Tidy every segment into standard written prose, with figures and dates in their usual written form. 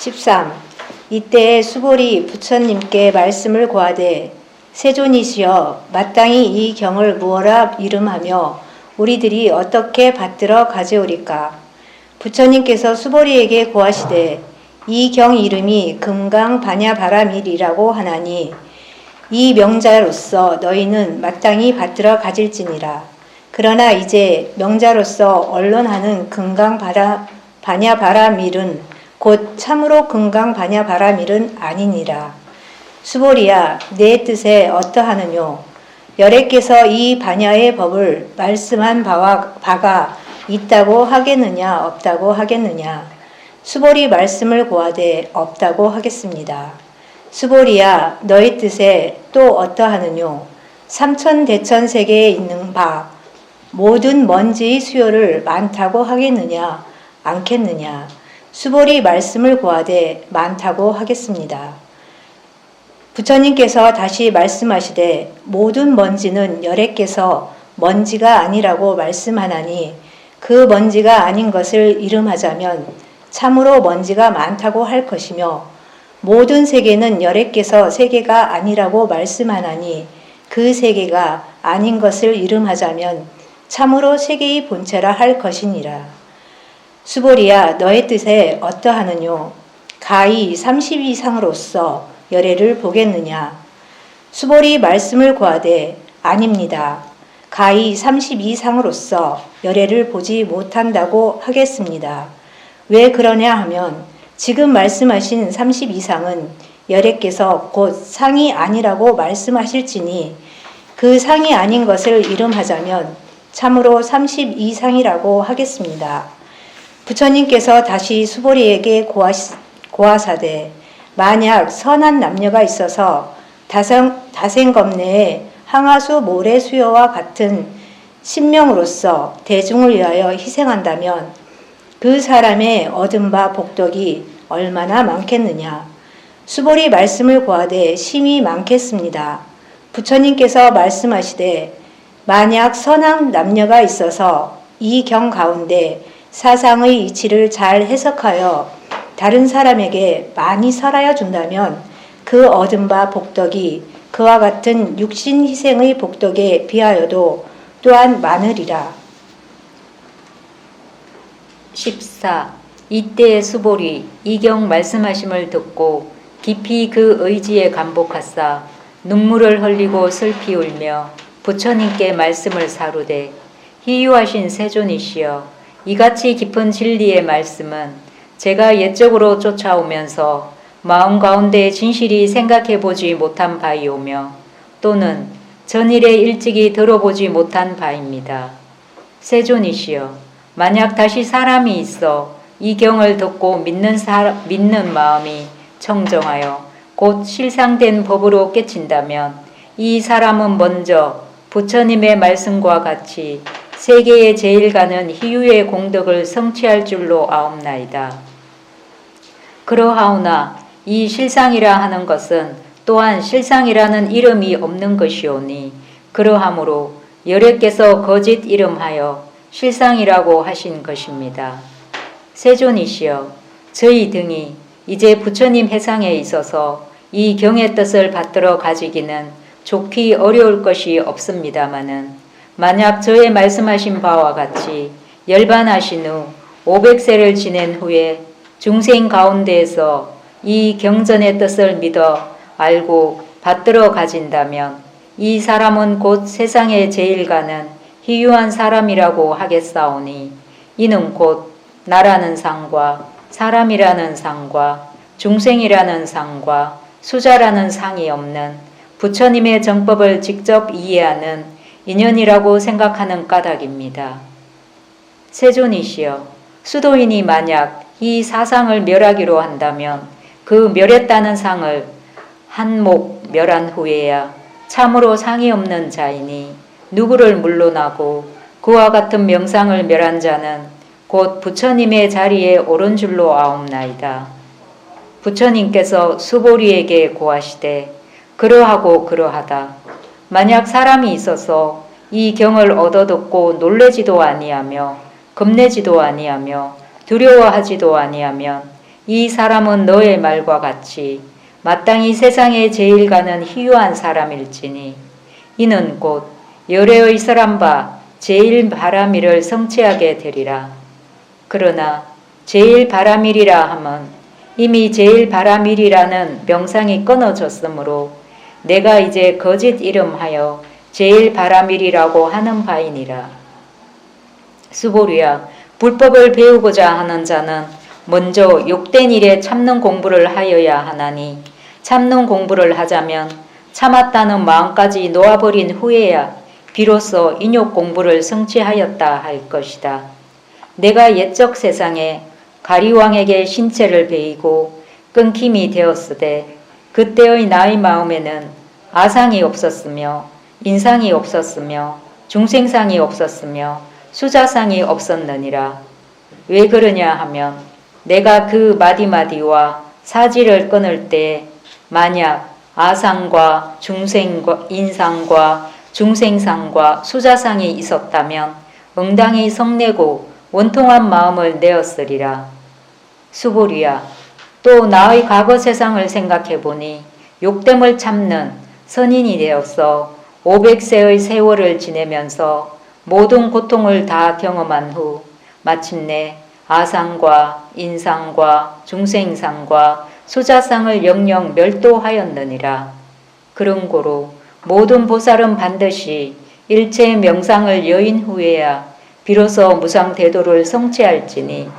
13. 이때에 수볼이 부처님께 말씀을 고하되 세존이시여 마땅히 이 경을 무어라 이름하며 우리들이 어떻게 받들어 가져오리까. 부처님께서 수볼이에게 고하시되 이 경 이름이 금강반야바라밀이라고 하나니 이 명자로서 너희는 마땅히 받들어 가질지니라. 그러나 이제 명자로서 언론하는 금강반야바라밀은 곧 참으로 금강반야바라밀은 아니니라. 수볼이야 내 뜻에 어떠하느뇨. 열애께서 이 반야의 법을 말씀한 바가 있다고 하겠느냐 없다고 하겠느냐. 수볼이 말씀을 고하되 없다고 하겠습니다. 수볼이야 너희 뜻에 또 어떠하느뇨. 삼천대천세계에 있는 바 모든 먼지의 수요를 많다고 하겠느냐 않겠느냐. 수볼이 말씀을 고하되 많다고 하겠습니다. 부처님께서 다시 말씀하시되 모든 먼지는 열애께서 먼지가 아니라고 말씀하나니 그 먼지가 아닌 것을 이름하자면 참으로 먼지가 많다고 할 것이며 모든 세계는 열애께서 세계가 아니라고 말씀하나니 그 세계가 아닌 것을 이름하자면 참으로 세계의 본체라 할 것이니라. 수볼이야 너의 뜻에 어떠하느뇨. 가히 32상으로서 열애를 보겠느냐. 수볼이 말씀을 고하되 아닙니다. 가히 32상으로서 열애를 보지 못한다고 하겠습니다. 왜 그러냐 하면 지금 말씀하신 32상은 열애께서 곧 상이 아니라고 말씀하실지니 그 상이 아닌 것을 이름하자면 참으로 32상이라고 하겠습니다. 부처님께서 다시 수볼이에게 고하사대 만약 선한 남녀가 있어서 다생겁내에 항아수 모래 수요와 같은 신명으로서 대중을 위하여 희생한다면 그 사람의 얻은 바 복덕이 얼마나 많겠느냐. 수볼이 말씀을 고하되 심히 많겠습니다. 부처님께서 말씀하시되 만약 선한 남녀가 있어서 이 경 가운데 사상의 이치를 잘 해석하여 다른 사람에게 많이 설하여 준다면 그 얻은 바 복덕이 그와 같은 육신 희생의 복덕에 비하여도 또한 많으리라. 14. 이때의 수볼이 이 경 말씀하심을 듣고 깊이 그 의지에 감복하사 눈물을 흘리고 슬피 울며 부처님께 말씀을 사루되 희유하신 세존이시여 이같이 깊은 진리의 말씀은 제가 옛적으로 쫓아오면서 마음 가운데 진실이 생각해보지 못한 바이오며 또는 전일에 일찍이 들어보지 못한 바입니다. 세존이시여 만약 다시 사람이 있어 이 경을 듣고 믿는 마음이 청정하여 곧 실상된 법으로 깨친다면 이 사람은 먼저 부처님의 말씀과 같이 세계에 제일 가는 희유의 공덕을 성취할 줄로 아옵나이다. 그러하오나 이 실상이라 하는 것은 또한 실상이라는 이름이 없는 것이오니 그러하므로 열애께서 거짓 이름하여 실상이라고 하신 것입니다. 세존이시여 저희 등이 이제 부처님 해상에 있어서 이 경의 뜻을 받들어 가지기는 좋기 어려울 것이 없습니다마는 만약 저의 말씀하신 바와 같이 열반하신 후 500세를 지낸 후에 중생 가운데에서 이 경전의 뜻을 믿어 알고 받들어 가진다면 이 사람은 곧 세상에 제일 가는 희유한 사람이라고 하겠사오니 이는 곧 나라는 상과 사람이라는 상과 중생이라는 상과 수자라는 상이 없는 부처님의 정법을 직접 이해하는 인연이라고 생각하는 까닭입니다. 세존이시여 수도인이 만약 이 사상을 멸하기로 한다면 그 멸했다는 상을 한몫 멸한 후에야 참으로 상이 없는 자이니 누구를 물론하고 그와 같은 명상을 멸한 자는 곧 부처님의 자리에 오른 줄로 아옵나이다. 부처님께서 수보리에게 고하시되 그러하고 그러하다. 만약 사람이 있어서 이 경을 얻어듣고 놀래지도 아니하며 겁내지도 아니하며 두려워하지도 아니하면 이 사람은 너의 말과 같이 마땅히 세상에 제일 가는 희유한 사람일지니 이는 곧 열애의 사람과 제일 바라미를 성취하게 되리라. 그러나 제일 바라밀이라 함은 이미 제일 바라밀이라는 명상이 끊어졌으므로 내가 이제 거짓 이름하여 제일 바라밀이라고 하는 바이니라. 수보리야, 불법을 배우고자 하는 자는 먼저 욕된 일에 참는 공부를 하여야 하나니 참는 공부를 하자면 참았다는 마음까지 놓아버린 후에야 비로소 인욕 공부를 성취하였다 할 것이다. 내가 옛적 세상에 가리왕에게 신체를 베이고 끊김이 되었으되 그때의 나의 마음에는 아상이 없었으며 인상이 없었으며 중생상이 없었으며 수자상이 없었느니라. 왜 그러냐 하면 내가 그 마디마디와 사지를 끊을 때 만약 아상과 중생과 인상과 중생상과 수자상이 있었다면 응당히 성내고 원통한 마음을 내었으리라. 수보리야, 또 나의 과거 세상을 생각해보니 욕됨을 참는 선인이 되어서 500세의 세월을 지내면서 모든 고통을 다 경험한 후 마침내 아상과 인상과 중생상과 수자상을 영영 멸도하였느니라. 그런 고로 모든 보살은 반드시 일체 명상을 여인 후에야 비로소 무상대도를 성취할지니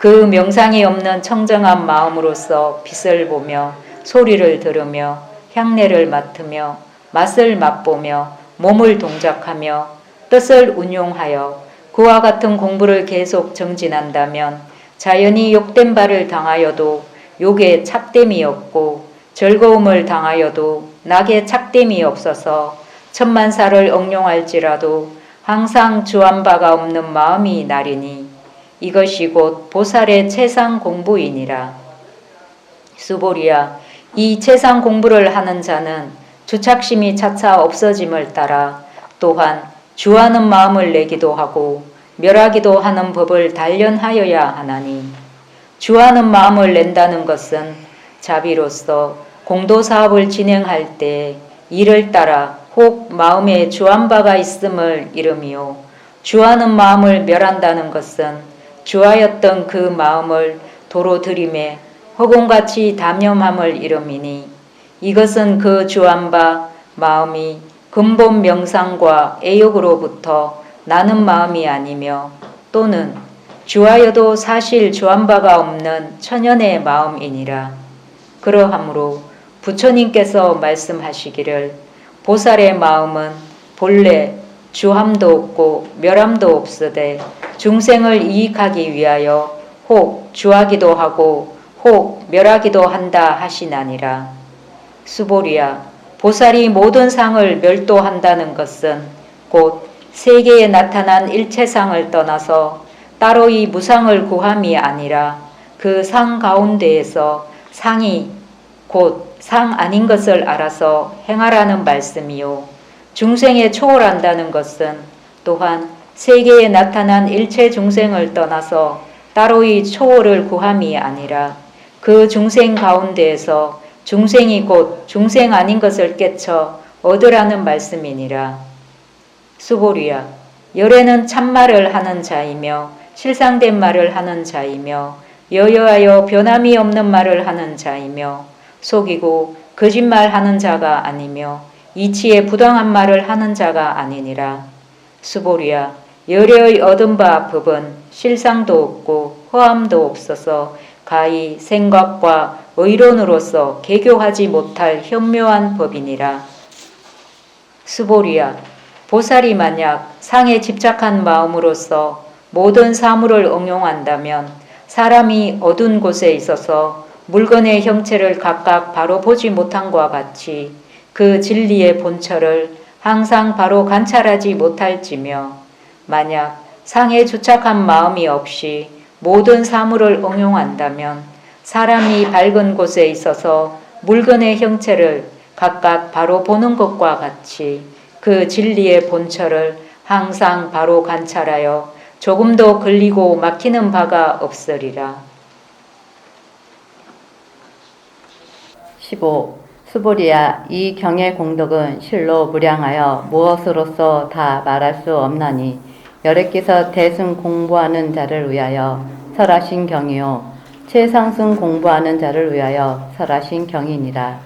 그 명상이 없는 청정한 마음으로서 빛을 보며 소리를 들으며 향내를 맡으며 맛을 맛보며 몸을 동작하며 뜻을 운용하여 그와 같은 공부를 계속 정진한다면 자연히 욕된 바를 당하여도 욕에 착됨이 없고 즐거움을 당하여도 낙에 착됨이 없어서 천만사를 억용할지라도 항상 주한 바가 없는 마음이 나리니 이것이 곧 보살의 채상 공부이니라. 수보리야, 이 채상 공부를 하는 자는 주착심이 차차 없어짐을 따라 또한 주하는 마음을 내기도 하고 멸하기도 하는 법을 단련하여야 하나니 주하는 마음을 낸다는 것은 자비로서 공도사업을 진행할 때 이를 따라 혹 마음에 주한 바가 있음을 이름이요 주하는 마음을 멸한다는 것은 주하였던 그 마음을 도로 들임에 허공같이 담념함을 이름이니 이것은 그 주한 바 마음이 근본 명상과 애욕으로부터 나는 마음이 아니며 또는 주하여도 사실 주한 바가 없는 천연의 마음이니라. 그러하므로 부처님께서 말씀하시기를 보살의 마음은 본래 주함도 없고 멸함도 없으되 중생을 이익하기 위하여 혹 주하기도 하고 혹 멸하기도 한다 하시나니라. 수보리야, 보살이 모든 상을 멸도한다는 것은 곧 세계에 나타난 일체상을 떠나서 따로이 무상을 구함이 아니라 그 상 가운데에서 상이 곧 상 아닌 것을 알아서 행하라는 말씀이요. 중생에 초월한다는 것은 또한 세계에 나타난 일체 중생을 떠나서 따로이 초월을 구함이 아니라 그 중생 가운데에서 중생이 곧 중생 아닌 것을 깨쳐 얻으라는 말씀이니라. 수보리야, 열애는 참말을 하는 자이며 실상된 말을 하는 자이며 여여하여 변함이 없는 말을 하는 자이며 속이고 거짓말하는 자가 아니며 이치에 부당한 말을 하는 자가 아니니라. 수보리야, 열애의 얻은 바 법은 실상도 없고 허함도 없어서 가히 생각과 의론으로서 개교하지 못할 현묘한 법이니라. 수보리야, 보살이 만약 상에 집착한 마음으로서 모든 사물을 응용한다면 사람이 어두운 곳에 있어서 물건의 형체를 각각 바로 보지 못한과 같이 그 진리의 본처를 항상 바로 관찰하지 못할지며 만약 상에 주착한 마음이 없이 모든 사물을 응용한다면 사람이 밝은 곳에 있어서 물건의 형체를 각각 바로 보는 것과 같이 그 진리의 본처를 항상 바로 관찰하여 조금도 걸리고 막히는 바가 없으리라. 15. 수보리야, 이 경의 공덕은 실로 무량하여 무엇으로서 다 말할 수 없나니 여래께서 대승 공부하는 자를 위하여 설하신 경이요 최상승 공부하는 자를 위하여 설하신 경이니라.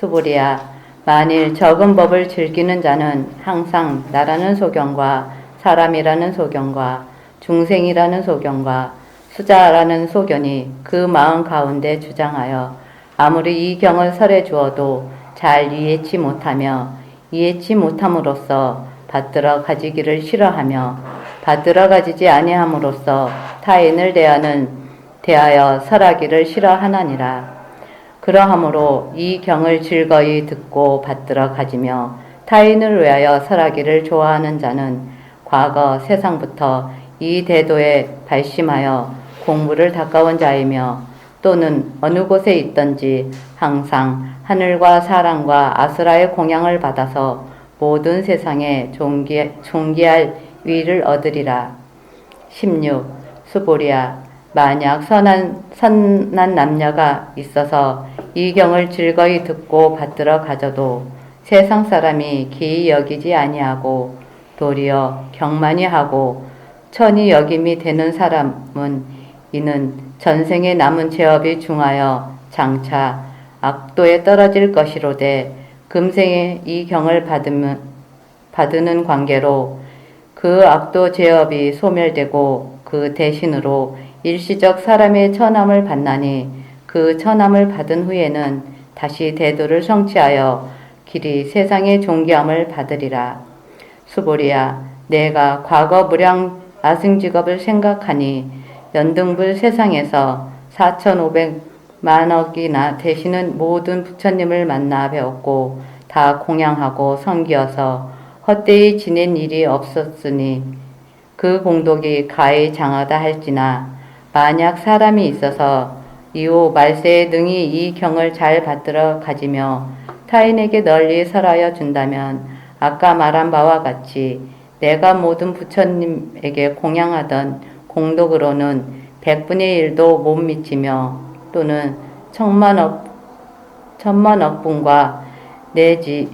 수보리야, 만일 적은 법을 즐기는 자는 항상 나라는 소경과 사람이라는 소경과 중생이라는 소경과 수자라는 소견이 그 마음 가운데 주장하여 아무리 이 경을 설해 주어도 잘 이해치 못하며 이해치 못함으로써 받들어 가지기를 싫어하며 받들어 가지지 아니함으로써 타인을 대하여 설하기를 싫어하나니라. 그러하므로 이 경을 즐거이 듣고 받들어 가지며 타인을 위하여 설하기를 좋아하는 자는 과거 세상부터 이 대도에 발심하여 공부를 닦아온 자이며 또는 어느 곳에 있든지 항상 하늘과 사람과 아수라의 공양을 받아서 모든 세상에 존귀할 위를 얻으리라. 16. 수보리야, 만약 선한 남녀가 있어서 이 경을 즐거이 듣고 받들어 가져도 세상 사람이 기이 여기지 아니하고 도리어 경만이 하고 천이 여김이 되는 사람은 이는 전생에 남은 죄업이 중하여 장차 악도에 떨어질 것이로되 금생에 이 경을 받으는 관계로 그 악도 죄업이 소멸되고 그 대신으로 일시적 사람의 천함을 받나니 그 천함을 받은 후에는 다시 대도를 성취하여 길이 세상의 존귀함을 받으리라. 수보리야, 내가 과거 무량 아승직업을 생각하니 연등불 세상에서 4,500만억이나 되시는 모든 부처님을 만나 배웠고 다 공양하고 섬기어서 헛되이 지낸 일이 없었으니 그 공덕이 가히 장하다 할지나 만약 사람이 있어서 이후 말세에 능히 이 경을 잘 받들어 가지며 타인에게 널리 설하여 준다면 아까 말한 바와 같이 내가 모든 부처님에게 공양하던 공덕으로는 100분의 1도 못 미치며 또는 천만억 분과 내지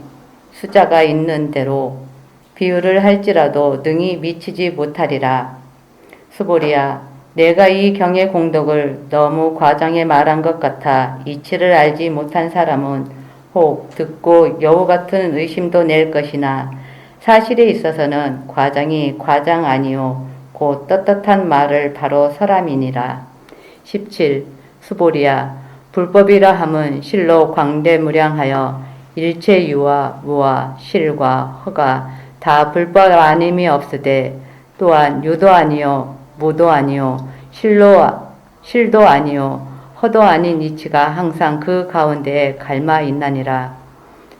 숫자가 있는 대로 비유를 할지라도 능히 미치지 못하리라. 수보리야, 내가 이 경의 공덕을 너무 과장해 말한 것 같아 이치를 알지 못한 사람은 혹 듣고 여우 같은 의심도 낼 것이나 사실에 있어서는 과장이 과장 아니요 곧 떳떳한 말을 바로 설함이니라. 17. 수보리야, 불법이라 함은 실로 광대무량하여 일체 유와 무와 실과 허가 다 불법 아님이 없으되 또한 유도 아니요 무도 아니요 실도 아니요 허도 아닌 이치가 항상 그 가운데에 갈마 있나니라.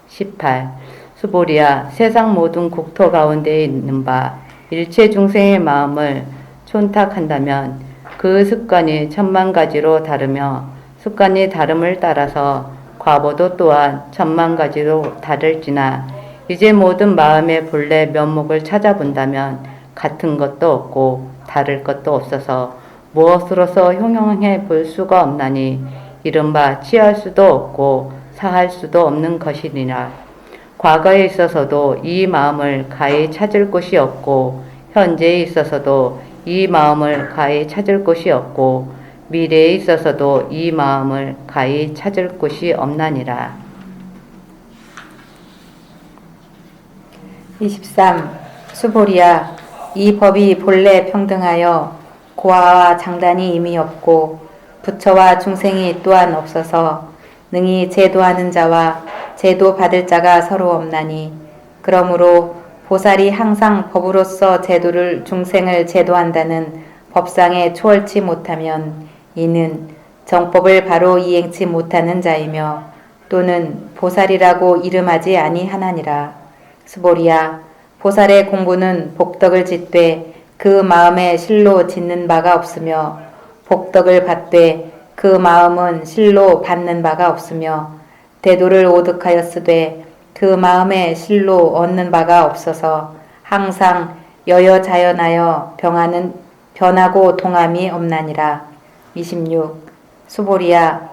18. 수보리야, 세상 모든 국토 가운데에 있는 바 일체 중생의 마음을 촌탁한다면 그 습관이 천만 가지로 다르며 습관이 다름을 따라서 과보도 또한 천만 가지로 다를지나 이제 모든 마음의 본래 면목을 찾아본다면 같은 것도 없고 다를 것도 없어서 무엇으로서 형용해 볼 수가 없나니 이른바 취할 수도 없고 사할 수도 없는 것이니라. 과거에 있어서도 이 마음을 가히 찾을 곳이 없고 현재에 있어서도 이 마음을 가히 찾을 곳이 없고 미래에 있어서도 이 마음을 가히 찾을 곳이 없나니라. 23. 수보리야, 이 법이 본래 평등하여 고아와 장단이 이미 없고 부처와 중생이 또한 없어서 능히 제도하는 자와 제도 받을 자가 서로 없나니 그러므로 보살이 항상 법으로서 제도를 중생을 제도한다는 법상에 초월치 못하면 이는 정법을 바로 이행치 못하는 자이며 또는 보살이라고 이름하지 아니하나니라. 수보리야, 보살의 공부는 복덕을 짓되 그 마음에 실로 짓는 바가 없으며 복덕을 받되 그 마음은 실로 받는 바가 없으며 대도를 오득하였으되 그 마음에 실로 얻는 바가 없어서 항상 여여자연하여 변하고 동함이 없나니라. 26. 수보리야,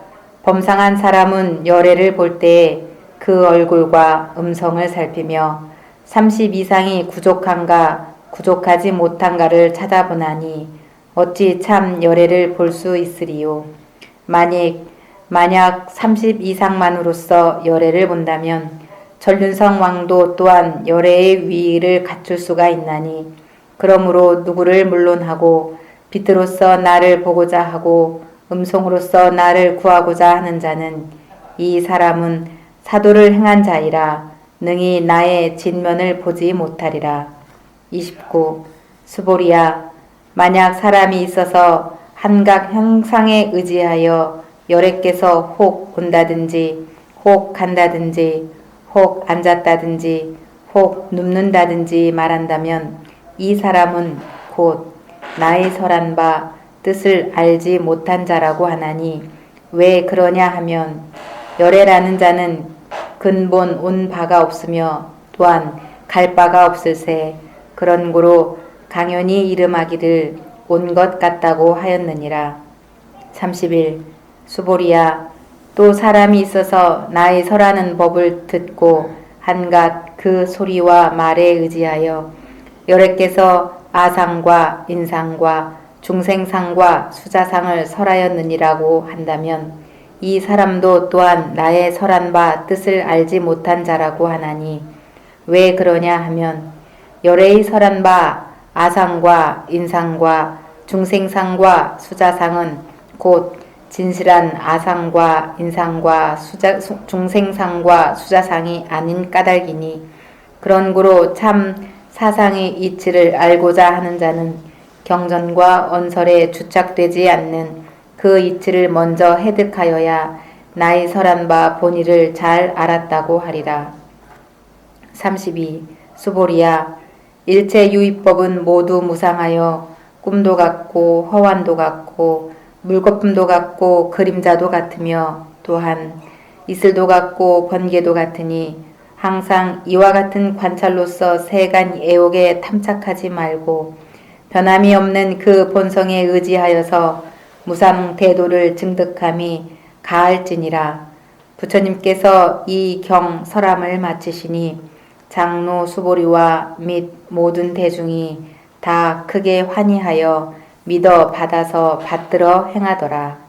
범상한 사람은 열애를 볼 때에 그 얼굴과 음성을 살피며 30 이상이 부족한가 부족하지 못한가를 찾아보나니 어찌 참 열애를 볼 수 있으리요. 만약 30 이상만으로서 열애를 본다면 전륜성 왕도 또한 열애의 위를 갖출 수가 있나니 그러므로 누구를 물론하고 빛으로서 나를 보고자 하고 음성으로서 나를 구하고자 하는 자는 이 사람은 사도를 행한 자이라 능히 나의 진면을 보지 못하리라. 29. 수보리야, 만약 사람이 있어서 한각 형상에 의지하여 열애께서 혹 온다든지 혹 간다든지 혹 앉았다든지 혹 눕는다든지 말한다면 이 사람은 곧 나의 설한 바 뜻을 알지 못한 자라고 하나니 왜 그러냐 하면 열애라는 자는 근본 온 바가 없으며 또한 갈 바가 없을세 그런 고로 강연히 이름하기를 온 것 같다고 하였느니라. 31. 수보리야, 또 사람이 있어서 나의 설하는 법을 듣고 한갓 그 소리와 말에 의지하여 열애께서 아상과 인상과 중생상과 수자상을 설하였느니라고 한다면 이 사람도 또한 나의 설한 바 뜻을 알지 못한 자라고 하나니 왜 그러냐 하면 열애의 설한 바 아상과 인상과 중생상과 수자상은 곧 진실한 아상과 인상과 중생상과 수자상이 아닌 까닭이니 그런 고로 참 사상의 이치를 알고자 하는 자는 경전과 언설에 주착되지 않는 그 이치를 먼저 해득하여야 나의 설한 바 본의를 잘 알았다고 하리라. 32. 수보리야, 일체 유의법은 모두 무상하여 꿈도 같고 허환도 같고 물거품도 같고 그림자도 같으며 또한 이슬도 같고 번개도 같으니 항상 이와 같은 관찰로서 세간 애옥에 탐착하지 말고 변함이 없는 그 본성에 의지하여서 무상 대도를 증득함이 가할지니라. 부처님께서 이 경 설함을 마치시니 장로 수보리와 및 모든 대중이 다 크게 환희하여 믿어 받아서 받들어 행하더라.